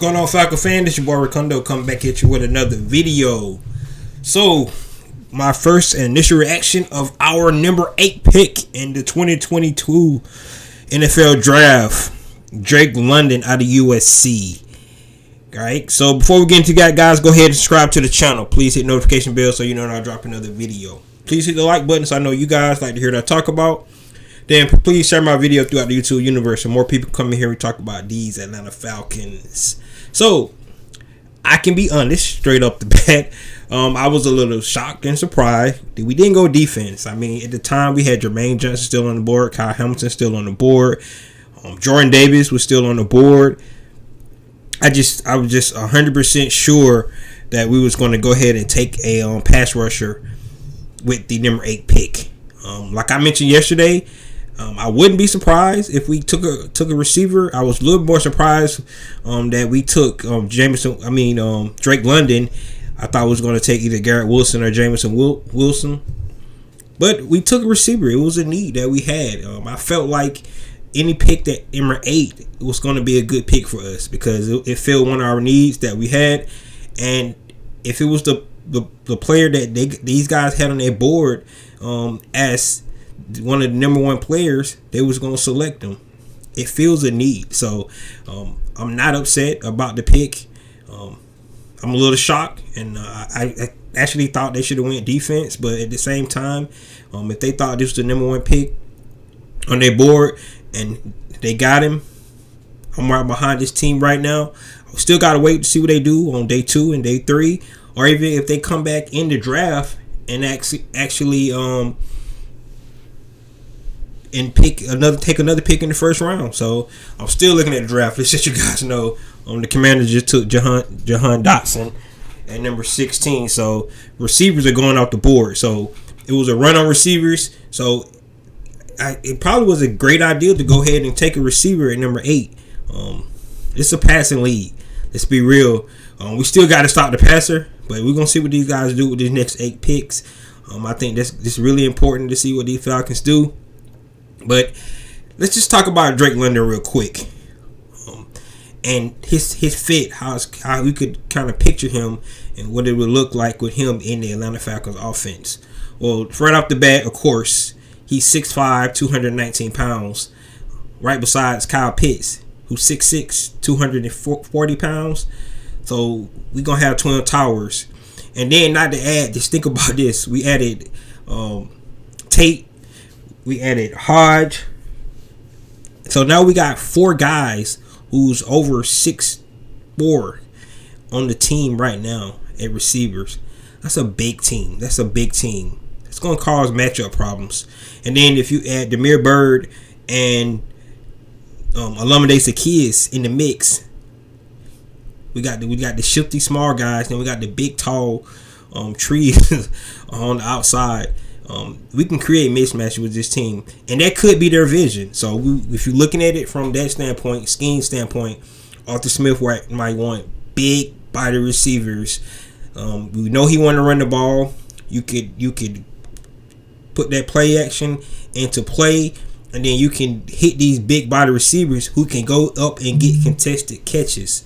going on, Falcon fan? This your boy Ricondo coming back at you with another video. So, my first initial reaction of our number 8 pick in the 2022 NFL Draft, Drake London out of USC. Alright, so before we get into that, guys, go ahead and subscribe to the channel. Please hit notification bell so you know when I drop another video. Please hit the like button so I know you guys like to hear what I talk about. Then please share my video throughout the YouTube universe so more people come in here and talk about these Atlanta Falcons. So, I can be honest, straight up the bat. I was a little shocked and surprised that we didn't go defense. I mean, at the time, we had Jermaine Johnson still on the board, Kyle Hamilton still on the board, Jordan Davis was still on the board. I was just 100% sure that we was going to go ahead and take a pass rusher with the number 8 pick. Like I mentioned yesterday, I wouldn't be surprised if we took a receiver. I was a little more surprised that we took Drake London. I thought we was going to take either Garrett Wilson or Jameson Wilson, but we took a receiver. It was a need that we had. I felt like any pick that number 8 was going to be a good pick for us because it filled one of our needs that we had, and if it was the player that these guys had on their board as one of the number 1 players, they was going to select them. It fills a need. So I'm not upset about the pick. I'm a little shocked, and I actually thought they should have went defense, but at the same time, if they thought this was the number 1 pick on their board and they got him, I'm right behind this team right now. I still got to wait to see what they do on day 2 and day 3, or even if they come back in the draft and actually and take another pick in the first round. So I'm still looking at the draft. Let's let you guys know. The Commanders just took Jahan Dotson at number 16. So receivers are going off the board. So it was a run on receivers. So it probably was a great idea to go ahead and take a receiver at number 8. It's a passing league. Let's be real. We still got to stop the passer, but we're gonna see what these guys do with these next 8 picks. I think this really important to see what these Falcons do. But let's just talk about Drake London real quick, and his fit, how we could kind of picture him and what it would look like with him in the Atlanta Falcons offense. Well, right off the bat, of course, he's 6'5", 219 pounds, right besides Kyle Pitts, who's 6'6", 240 pounds. So we're gonna have twin towers, and then not to add, just think about this: we added Tate. We added Hodge. So now we got 4 guys who's over 6'4" on the team right now at receivers. That's a big team. It's going to cause matchup problems. And then if you add Demir Bird and Olamide Zaccheaus in the mix, we got the shifty small guys, and we got the big tall trees on the outside. We can create mismatch with this team, and that could be their vision. So if you're looking at it from that standpoint, scheme standpoint, Arthur Smith might want big body receivers. We know he want to run the ball. You could put that play action into play, and then you can hit these big body receivers who can go up and get contested catches.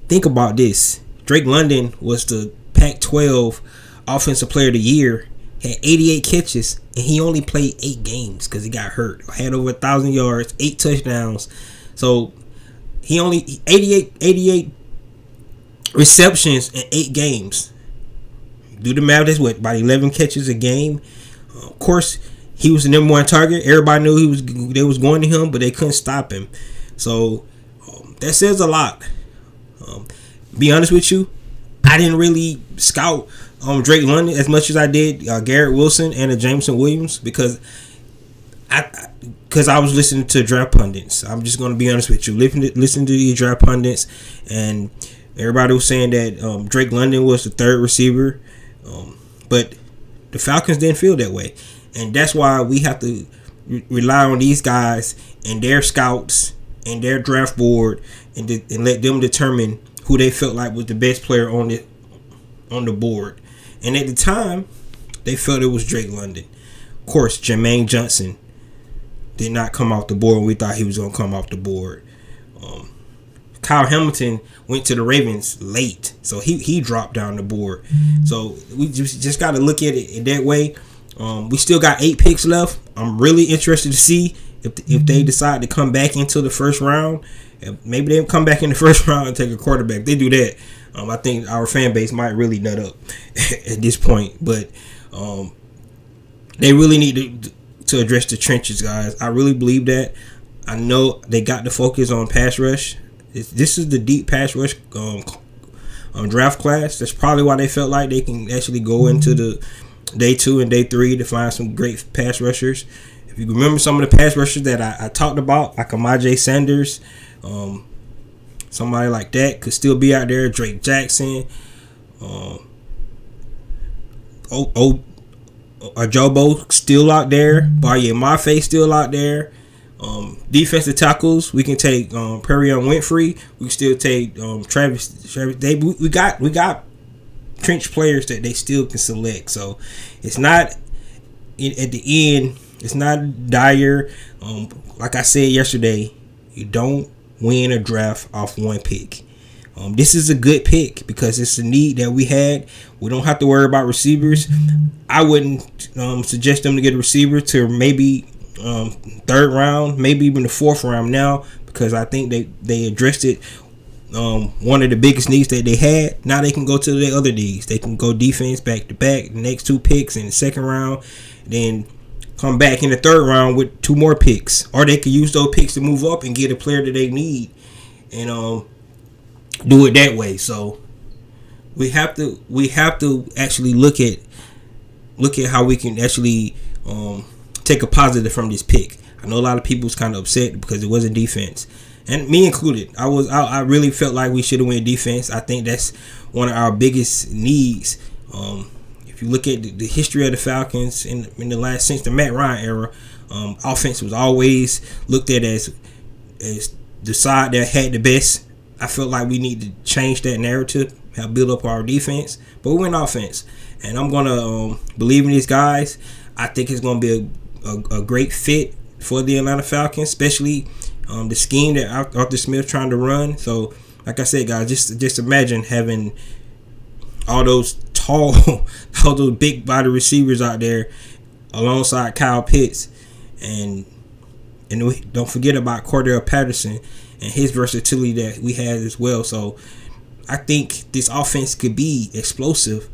Think about this: Drake London was the Pac-12 Offensive Player of the Year. Had 88 catches, and he only played 8 games because he got hurt. Had over 1,000 yards, 8 touchdowns. So he only 88 receptions in 8 games. Do the math. That's what, about 11 catches a game. Of course, he was the number 1 target. Everybody knew they was going to him, but they couldn't stop him. So that says a lot. Be honest with you, I didn't really scout Drake London as much as I did Garrett Wilson and Jameson Williams because I was listening to draft pundits. I'm just going to be honest with you. Listen to these draft pundits, and everybody was saying that Drake London was the 3rd receiver, but the Falcons didn't feel that way, and that's why we have to rely on these guys and their scouts and their draft board and let them determine who they felt like was the best player on the board. And at the time, they felt it was Drake London. Of course, Jermaine Johnson did not come off the board. We thought he was going to come off the board. Kyle Hamilton went to the Ravens late, so he dropped down the board. So we just got to look at it in that way. We still got 8 picks left. I'm really interested to see if they decide to come back into the first round. Maybe they come back in the first round and take a quarterback. If they do that, I think our fan base might really nut up at this point. But they really need to address the trenches, guys. I really believe that. I know they got to focus on pass rush. This is the deep pass rush draft class. That's probably why they felt like they can actually go into the day 2 and day 3 to find some great pass rushers. If you remember some of the pass rushers that I talked about, like Amajay Sanders, somebody like that could still be out there. Drake Jackson, Ajobo still out there. Barya Mafe still out there. Defensive tackles, we can take Perion Winfrey. We can still take Travis. We got trench players that they still can select. So it's not at the end. It's not dire. Like I said yesterday, you don't win a draft off one pick. This is a good pick because it's a need that we had. We don't have to worry about receivers. I wouldn't suggest them to get a receiver to maybe 3rd round, maybe even the 4th round now, because I think they addressed it. One of the biggest needs that they had. Now they can go to the other needs. They can go defense back to back, the next 2 picks in the 2nd round, then come back in the 3rd round with 2 more picks, or they could use those picks to move up and get a player that they need, and do it that way. So we have to actually look at how we can actually take a positive from this pick. I know a lot of people was kind of upset because it wasn't defense, and me included. I really felt like we should have went defense. I think that's one of our biggest needs. If you look at the history of the Falcons in the last, since the Matt Ryan era, offense was always looked at as the side that had the best. I felt like we need to change that narrative, help build up our defense, but we went offense, and I'm gonna believe in these guys. I think it's gonna be a great fit for the Atlanta Falcons, especially the scheme that Arthur Smith trying to run. So, like I said, guys, just imagine having all those tall, all those big body receivers out there alongside Kyle Pitts, and we don't forget about Cordell Patterson and his versatility that we had as well. So, I think this offense could be explosive,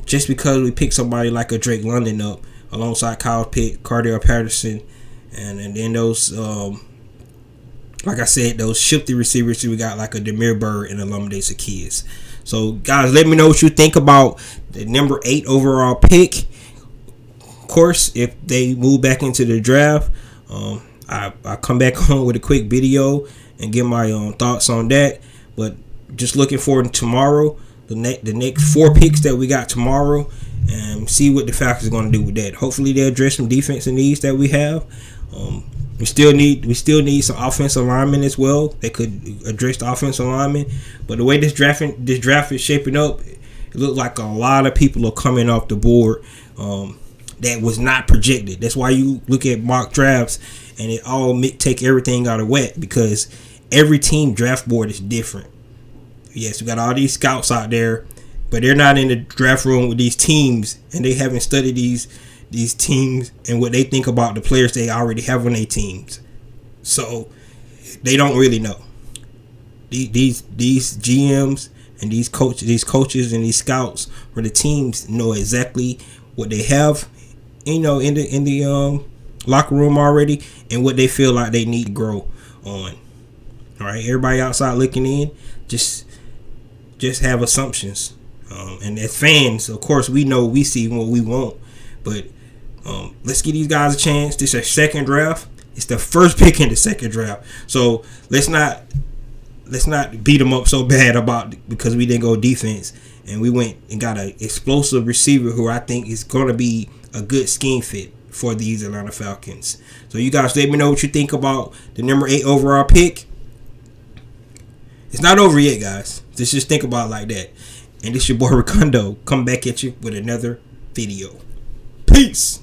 just because we picked somebody like a Drake London up alongside Kyle Pitt, Cordell Patterson, and then those, like I said, those shifty receivers we got, like a Demir Bird and a Olamide Zaccheaus. So, guys, let me know what you think about the number 8 overall pick. Of course, if they move back into the draft, I come back on with a quick video and get my thoughts on that. But just looking forward to tomorrow, the next 4 picks that we got tomorrow, and see what the Falcons are going to do with that. Hopefully, they address some defensive needs that we have. We still need some offensive linemen as well. They could address the offensive linemen, but the way this draft is shaping up, it looks like a lot of people are coming off the board that was not projected. That's why you look at mock drafts and it all take everything out of whack, because every team draft board is different. Yes, we got all these scouts out there, but they're not in the draft room with these teams, and they haven't studied these teams and what they think about the players they already have on their teams. So they don't really know. These GMs and these coaches and these scouts for the teams know exactly what they have, in the locker room already, and what they feel like they need to grow on. All right, everybody outside looking in, just have assumptions. And as fans, of course, we see what we want, but let's give these guys a chance. This is their 2nd draft. It's the first pick in the 2nd draft. So let's not beat them up so bad because we didn't go defense and we went and got an explosive receiver who I think is going to be a good scheme fit for these Atlanta Falcons. So you guys let me know what you think about the number 8 overall pick. It's not over yet, guys. Just think about it like that. And this your boy Ricondo. Come back at you with another video. Peace.